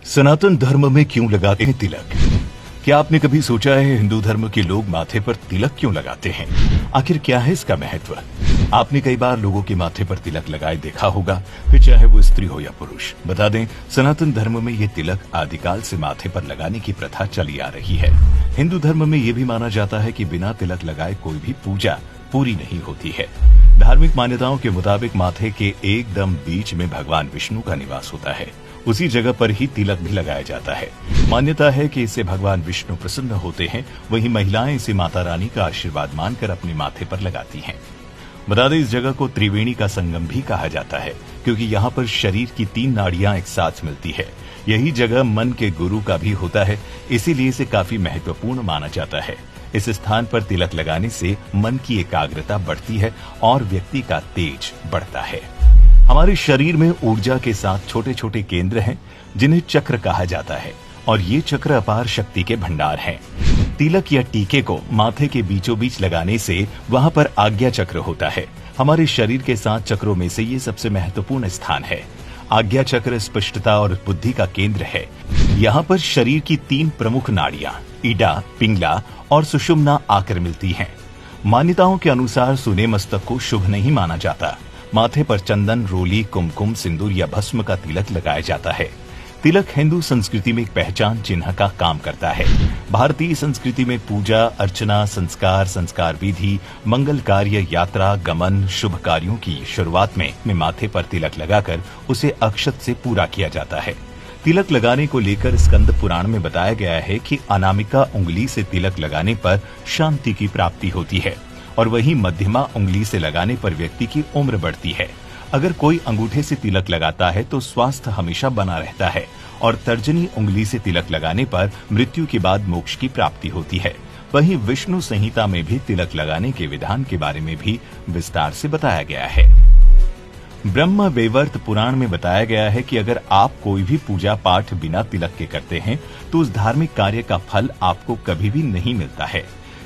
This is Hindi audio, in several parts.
सनातन धर्म में क्यों लगाते हैं तिलक? क्या आपने कभी सोचा है हिंदू धर्म के लोग माथे पर तिलक क्यों लगाते हैं? आखिर क्या है इसका महत्व? आपने कई बार लोगों के माथे पर तिलक लगाए देखा होगा, फिर चाहे वो स्त्री हो या पुरुष। बता दें, सनातन धर्म में ये तिलक आदिकाल से माथे पर लगाने की प्रथा चली आ रही है। हिंदू धर्म में ये भी माना जाता है कि बिना तिलक लगाए कोई भी पूजा पूरी नहीं होती है। धार्मिक मान्यताओं के मुताबिक माथे के एकदम बीच में भगवान विष्णु का निवास होता है। उसी जगह पर ही तिलक भी लगाया जाता है। मान्यता है कि इससे भगवान विष्णु प्रसन्न होते हैं। वहीं महिलाएं इसे माता रानी का आशीर्वाद मानकर अपने माथे पर लगाती हैं। बता दें, इस जगह को त्रिवेणी का संगम भी कहा जाता है, क्योंकि यहाँ पर शरीर की 3 नाड़ियां एक साथ मिलती है। यही जगह मन के गुरु का भी होता है, इसीलिए इसे काफी महत्वपूर्ण माना जाता है। इस स्थान पर तिलक लगाने से मन की एकाग्रता बढ़ती है और व्यक्ति का तेज बढ़ता है। हमारे शरीर में ऊर्जा के साथ छोटे छोटे केंद्र हैं, जिन्हें चक्र कहा जाता है, और ये चक्र अपार शक्ति के भंडार हैं। तिलक या टीके को माथे के बीचों बीच लगाने से वहां पर आज्ञा चक्र होता है। हमारे शरीर के 7 चक्रों में से ये सबसे महत्वपूर्ण स्थान है। आज्ञा चक्र स्पष्टता और बुद्धि का केंद्र है। यहाँ पर शरीर की 3 प्रमुख नाड़ियां इडा, पिंगला और सुषुम्ना आकर मिलती हैं। मान्यताओं के अनुसार सूने मस्तक को शुभ नहीं माना जाता। माथे पर चंदन, रोली, कुमकुम, सिंदूर या भस्म का तिलक लगाया जाता है। तिलक हिंदू संस्कृति में एक पहचान चिन्ह का काम करता है। भारतीय संस्कृति में पूजा अर्चना, संस्कार विधि, मंगल कार्य, यात्रा, गमन, शुभ कार्यों की शुरुआत में माथे पर तिलक लगाकर उसे अक्षत से पूरा किया जाता है। तिलक लगाने को लेकर स्कंद पुराण में बताया गया है कि अनामिका उंगली से तिलक लगाने पर शांति की प्राप्ति होती है, और वहीं मध्यमा उंगली से लगाने पर व्यक्ति की उम्र बढ़ती है। अगर कोई अंगूठे से तिलक लगाता है तो स्वास्थ्य हमेशा बना रहता है, और तर्जनी उंगली से तिलक लगाने पर मृत्यु के बाद मोक्ष की प्राप्ति होती है। वहीं विष्णु संहिता में भी तिलक लगाने के विधान के बारे में भी विस्तार से बताया गया है। ब्रह्म वैवर्त पुराण में बताया गया है कि अगर आप कोई भी पूजा पाठ बिना तिलक के करते हैं तो उस धार्मिक कार्य का फल आपको कभी भी नहीं मिलता है।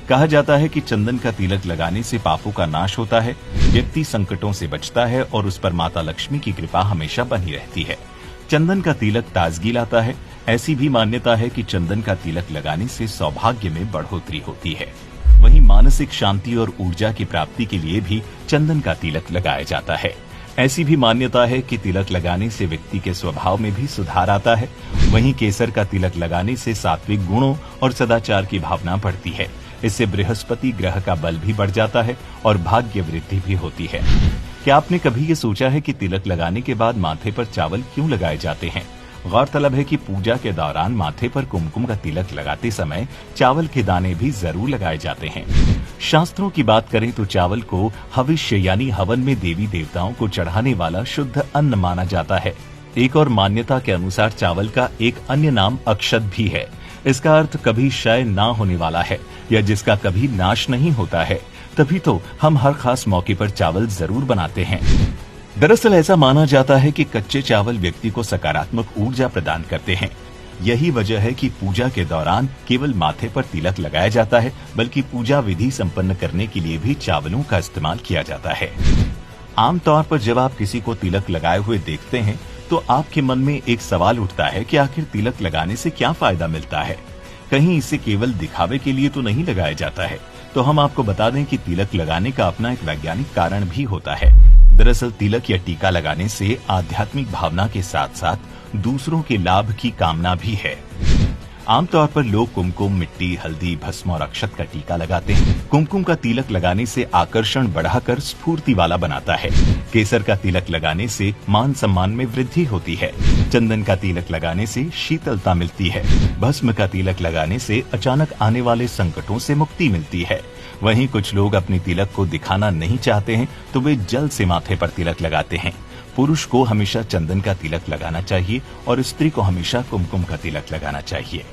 कहा जाता है कि चंदन का तिलक लगाने से पापों का नाश होता है, व्यक्ति संकटों से बचता है और उस पर माता लक्ष्मी की कृपा हमेशा बनी रहती है। चंदन का तिलक ताजगी लाता है। ऐसी भी मान्यता है कि चंदन का तिलक लगाने से सौभाग्य में बढ़ोतरी होती है। वहीं मानसिक शांति और ऊर्जा की प्राप्ति के लिए भी चंदन का तिलक लगाया जाता है। ऐसी भी मान्यता है कि तिलक लगाने से व्यक्ति के स्वभाव में भी सुधार आता है। वहीं केसर का तिलक लगाने से सात्विक गुणों और सदाचार की भावना बढ़ती है। इससे बृहस्पति ग्रह का बल भी बढ़ जाता है और भाग्य वृद्धि भी होती है। क्या आपने कभी ये सोचा है कि तिलक लगाने के बाद माथे पर चावल क्यों लगाए जाते हैं? गौरतलब है कि पूजा के दौरान माथे पर कुमकुम का तिलक लगाते समय चावल के दाने भी जरूर लगाए जाते हैं। शास्त्रों की बात करें तो चावल को हविष्य यानी हवन में देवी देवताओं को चढ़ाने वाला शुद्ध अन्न माना जाता है। एक और मान्यता के अनुसार चावल का एक अन्य नाम अक्षत भी है। इसका अर्थ कभी क्षय ना होने वाला है, या जिसका कभी नाश नहीं होता है। तभी तो हम हर खास मौके पर चावल जरूर बनाते हैं। दरअसल ऐसा माना जाता है कि कच्चे चावल व्यक्ति को सकारात्मक ऊर्जा प्रदान करते हैं। यही वजह है कि पूजा के दौरान केवल माथे पर तिलक लगाया जाता है, बल्कि पूजा विधि संपन्न करने के लिए भी चावलों का इस्तेमाल किया जाता है। आमतौर पर जब आप किसी को तिलक लगाए हुए देखते हैं तो आपके मन में एक सवाल उठता है कि आखिर तिलक लगाने से क्या फायदा मिलता है? कहीं इसे केवल दिखावे के लिए तो नहीं लगाया जाता है? तो हम आपको बता दें कि तिलक लगाने का अपना एक वैज्ञानिक कारण भी होता है। दरअसल तिलक या टीका लगाने से आध्यात्मिक भावना के साथ साथ दूसरों के लाभ की कामना भी है। आमतौर पर लोग कुमकुम, मिट्टी, हल्दी, भस्म और अक्षत का टीका लगाते हैं। कुमकुम का तिलक लगाने से आकर्षण बढ़ाकर स्फूर्ति वाला बनाता है। केसर का तिलक लगाने से मान सम्मान में वृद्धि होती है। चंदन का तिलक लगाने से शीतलता मिलती है। भस्म का तिलक लगाने से अचानक आने वाले संकटों से मुक्ति मिलती है। वहीं कुछ लोग अपने तिलक को दिखाना नहीं चाहते हैं तो वे जल से माथे पर तिलक लगाते हैं। पुरुष को हमेशा चंदन का तिलक लगाना चाहिए और स्त्री को हमेशा कुमकुम का तिलक लगाना चाहिए।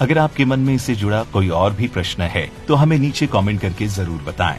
अगर आपके मन में इससे जुड़ा कोई और भी प्रश्न है तो हमें नीचे कमेंट करके जरूर बताएं।